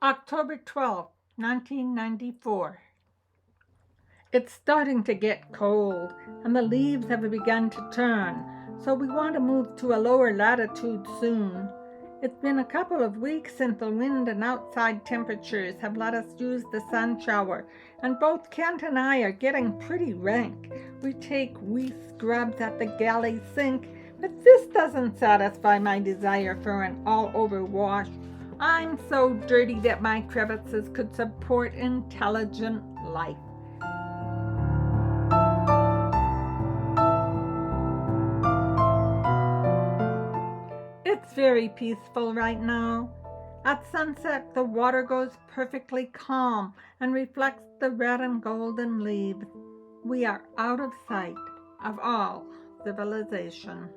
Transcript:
October 12th, 1994. It's starting to get cold, and the leaves have begun to turn, so we want to move to a lower latitude soon. It's been a couple of weeks since the wind and outside temperatures have let us use the sun shower, and both Kent and I are getting pretty rank. We take wee scrubs at the galley sink, but this doesn't satisfy my desire for an all-over wash. I'm so dirty that my crevices could support intelligent life. It's very peaceful right now. At sunset, the water goes perfectly calm and reflects the red and golden leaves. We are out of sight of all civilization.